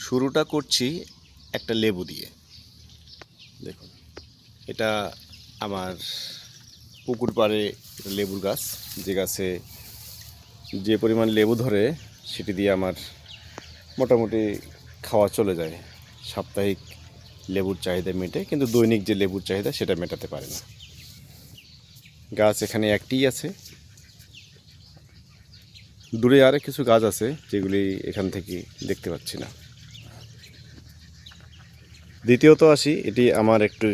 শুরুটা করছি একটা লেবু দিয়ে। দেখুন, এটা আমার পুকুর পাড়ে একটা লেবুর গাছ, যে গাছে যে পরিমাণ লেবু ধরে সেটি দিয়ে আমার মোটামুটি খাওয়া চলে যায়। সাপ্তাহিক লেবুর চাহিদা মেটে, কিন্তু দৈনিক যে লেবুর চাহিদা সেটা মেটাতে পারে না। গাছ এখানে একটিই আছে, দূরে আরও কিছু গাছ আছে যেগুলি এখান থেকে দেখতে পাচ্ছি না। দ্বিতীয়ত আসি, এটি আমার একটু,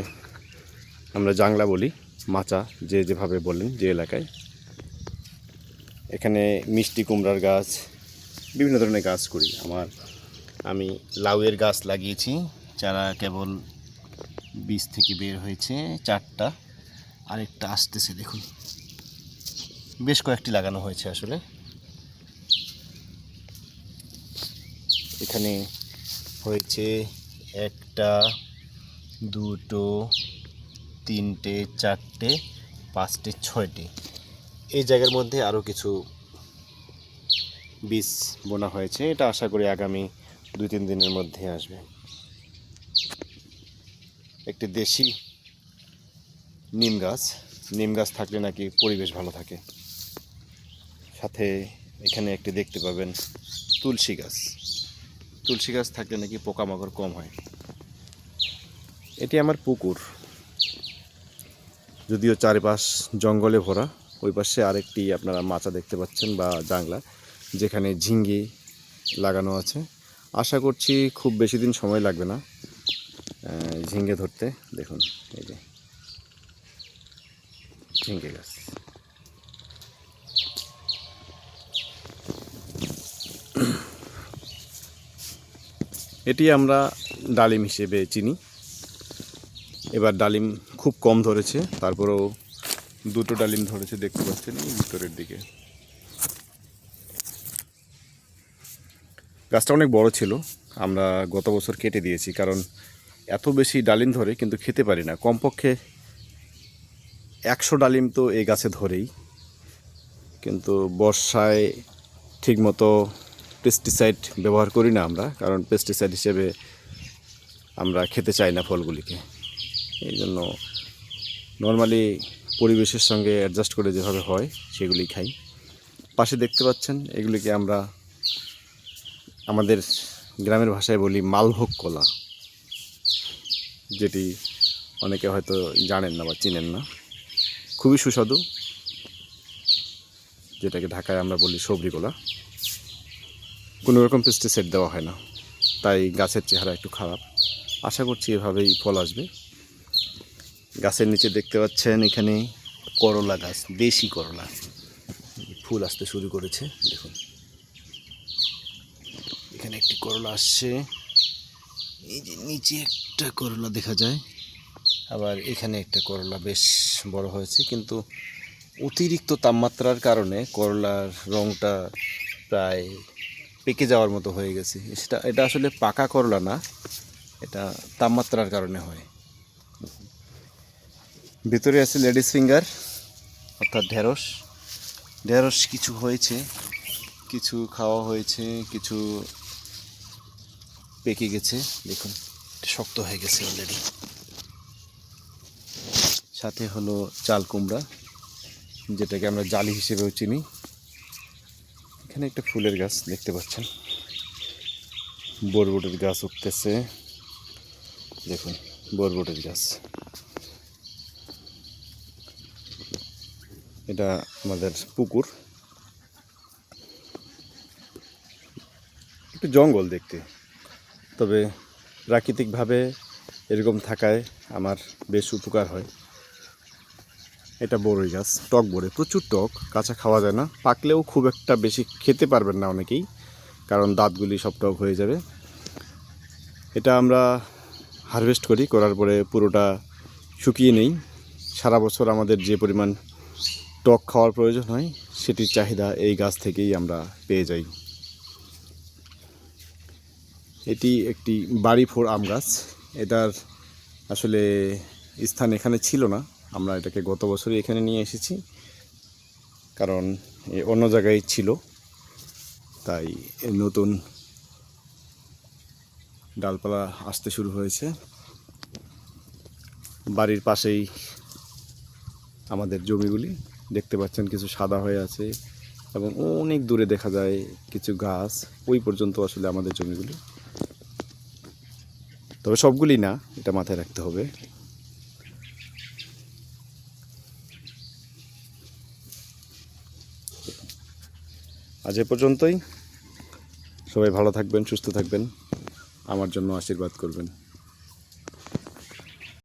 আমরা জাংলা বলি, মাচা, যে যেভাবে বলেন যে এলাকায়। এখানে মিষ্টি কুমড়ার গাছ, বিভিন্ন ধরনের গাছ করি। আমি লাউয়ের গাছ লাগিয়েছি, চারা কেবল বীজ থেকে বের হয়েছে 4টা, আরেকটা আসতেছে। দেখুন, বেশ কয়েকটি লাগানো হয়েছে আসলে। এখানে হয়েছে 1টা, 2টো, 3টে, 4টে, 5টে, 6টে। এই জায়গার মধ্যে আরও কিছু বীজ বোনা হয়েছে, এটা আশা করি আগামী 2-3 দিনের মধ্যে আসবে। একটি দেশি নিম গাছ থাকলে নাকি পরিবেশ ভালো থাকে। সাথে এখানে একটি দেখতে পাবেন তুলসী গাছ থাকলে নাকি পোকামাকড় কম হয়। এটি আমার পুকুর, যদিও চারিপাশ জঙ্গলে ভরা। ওই পাশে আরেকটি আপনারা মাচা দেখতে পাচ্ছেন বা জাংলা, যেখানে ঝিঙ্গি লাগানো আছে। আশা করছি খুব বেশি দিন সময় লাগবে না ঝিঙ্গে ধরতে। দেখুন, এই যে ঝিঙ্গে গাছ। এটি আমরা ডালিম হিসেবে চিনি। এবার ডালিম খুব কম ধরেছে, তারপরেও 2টো ডালিম ধরেছে, দেখতে পাচ্ছেন এই ভিতরের দিকে। গাছটা অনেক বড় ছিল, আমরা গত বছর কেটে দিয়েছি, কারণ এত বেশি ডালিম ধরে কিন্তু খেতে পারি না। কমপক্ষে 100 ডালিম তো এই গাছে ধরেই, কিন্তু বর্ষায় ঠিকমতো পেস্টিসাইড ব্যবহার করি না আমরা, কারণ পেস্টিসাইড হিসেবে আমরা খেতে চাই না ফলগুলিকে। এই জন্য নর্মালি পরিবেশের সঙ্গে অ্যাডজাস্ট করে যেভাবে হয় সেগুলি খাই। পাশে দেখতে পাচ্ছেন, এগুলিকে আমরা আমাদের গ্রামের ভাষায় বলি মালভোগ কলা, যেটি অনেকে হয়তো জানেন না বা চিনেন না। খুবই সুস্বাদু, যেটাকে ঢাকায় আমরা বলি সবরি কলা। কোনো রকম পেস্টিসাইড দেওয়া হয় না, তাই গাছের চেহারা একটু খারাপ। আশা করছি এভাবেই ফল আসবে। গাছের নিচে দেখতে পাচ্ছেন এখানে করলা গাছ, দেশি করলা, ফুল আসতে শুরু করেছে। দেখুন, এখানে একটি করলা আসছে, এই যে নিচে একটা করলা দেখা যায়, আবার এখানে একটা করলা বেশ বড় হয়েছে, কিন্তু অতিরিক্ত তাপমাত্রার কারণে করলার রঙটা প্রায় পেকে যাওয়ার মতো হয়ে গেছে। এটা আসলে পাকা করলা না, এটা তাপমাত্রার কারণে হয়। ভিতরে আছে লেডিস ফিঙ্গার, অর্থাৎ ঢেঁড়স কিছু হয়েছে, কিছু খাওয়া হয়েছে, কিছু পেকে গেছে। দেখুন, শক্ত হয়ে গেছে অলরেডি। সাথে হলো চাল কুমড়া, যেটাকে আমরা জালি হিসেবেও চিনি। এখানে একটা ফুলের গাছ দেখতে পাচ্ছেন, বরবটির গাছ উঠতেছে। দেখুন, বরবটির গাছ। এটা আমাদের পুকুর, একটু জঙ্গল দেখতে, তবে প্রাকৃতিকভাবে এরকম থাকায় আমার বেশ উপকার হয়। এটা বড়ই গাছ, টক বড়ে, প্রচুর টক, কাঁচা খাওয়া যায় না, পাকলেও খুব একটা বেশি খেতে পারবেন না অনেকেই, কারণ দাঁতগুলি সব টক হয়ে যাবে। এটা আমরা হারভেস্ট করার পরে পুরোটা শুকিয়ে নেই। সারা বছর আমাদের যে পরিমাণ টক খাওয়ার প্রয়োজন হয় সেটির চাহিদা এই গাছ থেকেই আমরা পেয়ে যাই। এটি একটি বাড়ি ফোর আম গাছ। এটার আসলে স্থান এখানে ছিল না, আমরা এটাকে গত বছরই এখানে নিয়ে এসেছি, কারণ অন্য জায়গায় ছিল, তাই নতুন ডালপালা আসতে শুরু হয়েছে। বাড়ির পাশেই আমাদের জমিগুলি দেখতে পাচ্ছেন, কিছু সাদা হয়ে আছে এবং অনেক দূরে দেখা যায় কিছু গাছ, ওই পর্যন্ত আসলে আমাদের জমিগুলি। তবে সবগুলি না, এটা মাথায় রাখতে হবে। আজ এ পর্যন্তই। সবাই ভালো থাকবেন, সুস্থ থাকবেন, আমার জন্য আশীর্বাদ করবেন।